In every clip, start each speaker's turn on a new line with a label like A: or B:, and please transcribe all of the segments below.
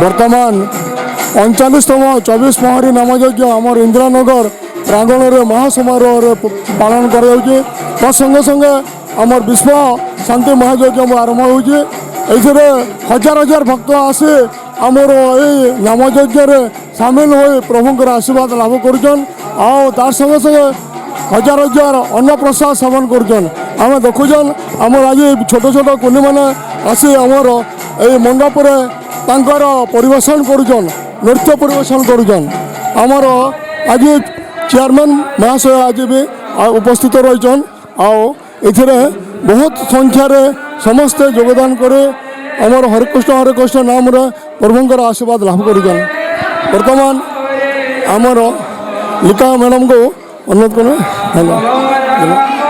A: बर्तमान 39तम 24 पहरी नामयज्ञ आमर इंदिरानगर प्रांगण में महासमारोह पालन कर संगे संगे आमर विश्व शांति महायज्ञ आरंभ होती हजार हजार भक्त आसी आमर ये नामयज्ञ सामिल हो प्रभुंर आशीर्वाद लाभ कर संगे संगे हजार हजार अन्न प्रसाद सेवन कर देखुन आमर आज छोट छोट कुनी मैंने आसी आमर ये मंडप तांकर परिवेशन करुछन नृत्य परिवेशन करुछन आमर आज चेयरमैन महाशय आज भी उपस्थित रहीछन आउ बहुत संख्यार समस्ते योगदान करे आमर हरिकृष्ण नाम रे प्रभुंकर आशीर्वाद लाभ करुछन। वर्तमान आमर लिका मैडम को अनुरोध कर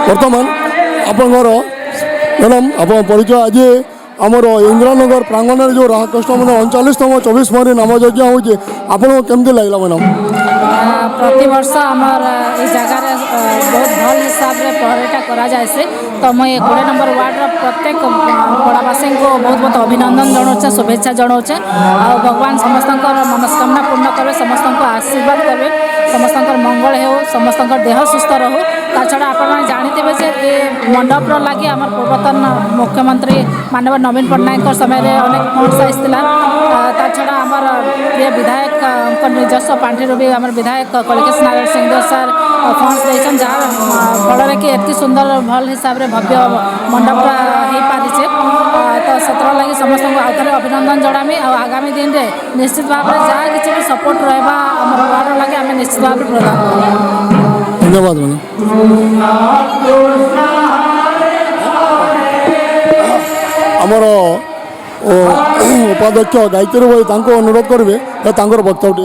A: वर्तमान आपंकर मैडम आप परिचय आज आमर इंदिरानगर प्रांगण में जो राधाकृष्ण मैंने 39तम 24 पहरी नामयज्ञ होती आपको केमती लगला मैडम?
B: प्रति वर्ष आमर इस जगार बहुत भल हिसाब से पहरीटा करा जाए तो मुझे 20 नंबर वार्ड प्रत्येक पड़ावासी को बहुत बहुत अभिनंदन जनाऊे शुभेच्छा जनाऊे आ भगवान समस्त मनस्कामना पूर्ण करें समस्त आशीर्वाद करें समस्त मंगल हो समस्त देह सुस्थ रो ता छड़ा आप जानते जे ये मंडप लगी आम पूर्वतन मुख्यमंत्री मानव नवीन पट्टनायक समय अनेक फंड्स आसाला ता छड़ा आमर प्रिय विधायक निजस्व पांठि भी आम विधायक कलिकेश नारायण सिंह सर फंड्स देन जहाँ फल कि एत सुंदर भल हिसाब से भव्य मंडपटा हो पारिछे तो से लगी समस्त आउे अभिनंदन जनामी आगामी दिन में निश्चित भाव में जहाँ किसी भी सपोर्ट रहा आम वार्ड लगे आम निश्चित भाव प्रदान
A: धन्यवाद आमर उपाध्यक्ष गायत्री भाई अनुरोध करेंगे वक्तव्य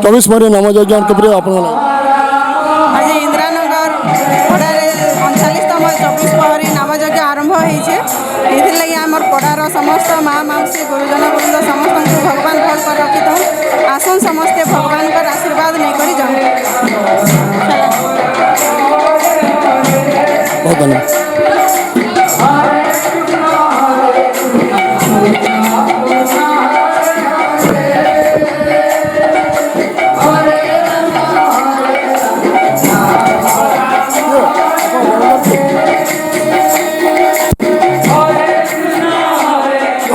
A: 24 पहरी नामयज्ञ के आप
C: आज इंदिरानगर 39तम 24 पहरी नामयज्ञ आरंभ होती आमर पड़ार समस्त माँ मौसी गुरुजन वृंद समस्त को भगवान भल कर रखी था आसन समस्ते भगवान का आशीर्वाद नहीं करी
A: बहुत धन्यवाद।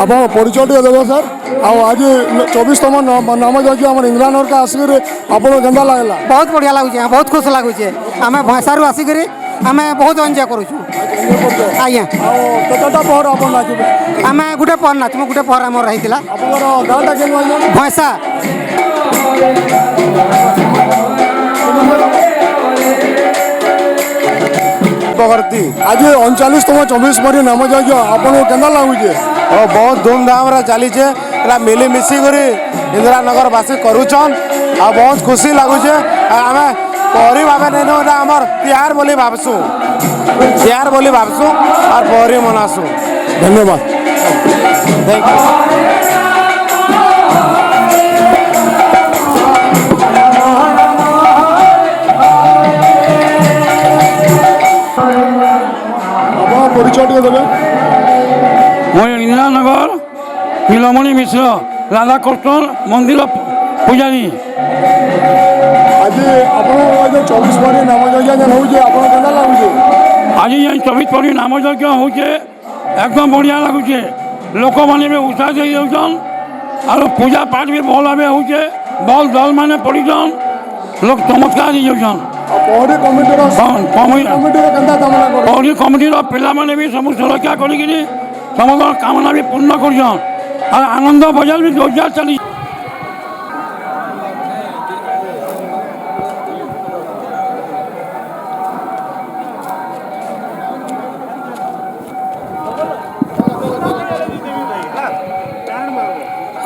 A: आप परिचय देवे सर आज 24तम नामयज्ञ आम इंदिरानगर का आसिक आपको केन्दा लगला?
D: बहुत बढ़िया लगुचे बहुत खुश लगुचे आम भैंसारू आसिक आम बहुत एंजय करुँ आज्ञा
A: केतटा पहर आप नाचे
D: आम गोटे पहर नाचमु गोटे पहर आम रही
A: गाँटा के
D: भैंसा
A: आज 39तम 24 पहरी नामयज्ञ आपको केन्दा लगुचे?
E: बहुत धूमधाम चलीचे मिलीमिशी इंदिरानगर बासी करुचन आ बहुत खुशी लगुचे आम पहरी भाव नहीं आमर तिहार बोली भावसु तिहार बोली भावसु और पहरी मनासु।
A: धन्यवाद
E: थैंक यू।
A: परिचय देवे
F: मैं इंदिरानगर नीलमणि मिश्र राधाकृष्ण मंदिर पूजारी
A: आज आप 24 पहरी नामयज्ञ लगुचे
F: आज ये 24 पहरी नामयज्ञ होचे एकदम बढ़िया लगुचे लोक मैंने भी उत्साह दे दौन और पूजा पाठ भी भल भाव होचे बल दल मैंने पड़ीन लोग चमत्कार हो
A: पहरी
F: पहरी कमिटर पिला मैंने भी सब सुरक्षा कर समस्त कामना भी पूर्ण कर आनंद बजार भी जोरदार चली।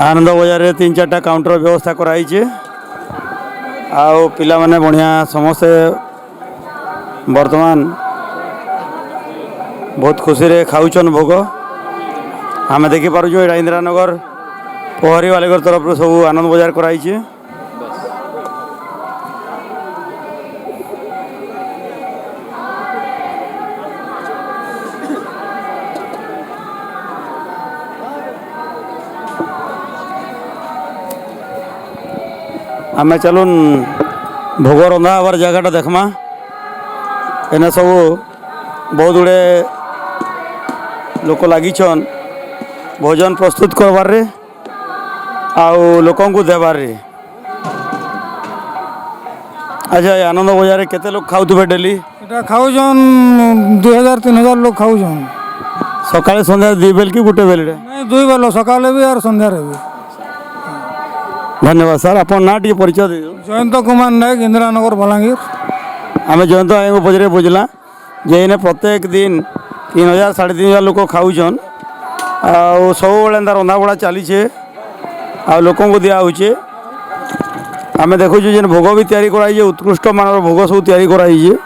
G: आनंद बजार में 3-4टा काउंटर व्यवस्था कराई आउ पिला माने बढ़िया समस्ते वर्तमान बहुत खुशी रे खाऊन भोग आम देखिपुँ यहाँ इंदिरानगर पहरी वाले तरफ सब आनंद बजार कराई आमे चलुन भोग रंधा हबार जगहटा देखमा एने सब बहुत गुड़े लोक लगिछन भोजन प्रस्तुत करबार रे आउ लोकन को देबार रे। अच्छा ये आनंद बजार केते लोग खाउथबे डेली?
H: এটা খাওজন 2000-3000 লোক খাওজন।
G: सकाळे संध्या दी बेल की गुटे बेल रे?
H: ନାଇଁ ଦୁଇ ବେଳ ସକାଳେ ବି আর ସନ୍ଧ୍ୟାରେ ବି।
G: धन्यवाद सर अपन ना टी परिचय दे
H: ଜୟନ୍ତ କୁମାର ନାୟକ ଇନ୍ଦ୍ରାନଗର ବଲାଙ୍ଗୀର।
G: आम जयंत आई पचरे बुझला जे इने प्रत्येक दिन 3000-3500 लोक खाऊन आ सब बेले रंधा बड़ा चलीचे आ लोक दिहे आम देखु भोग भी तैयारी कराई उत्कृष्ट मानर भोग सब तैयारी कराई।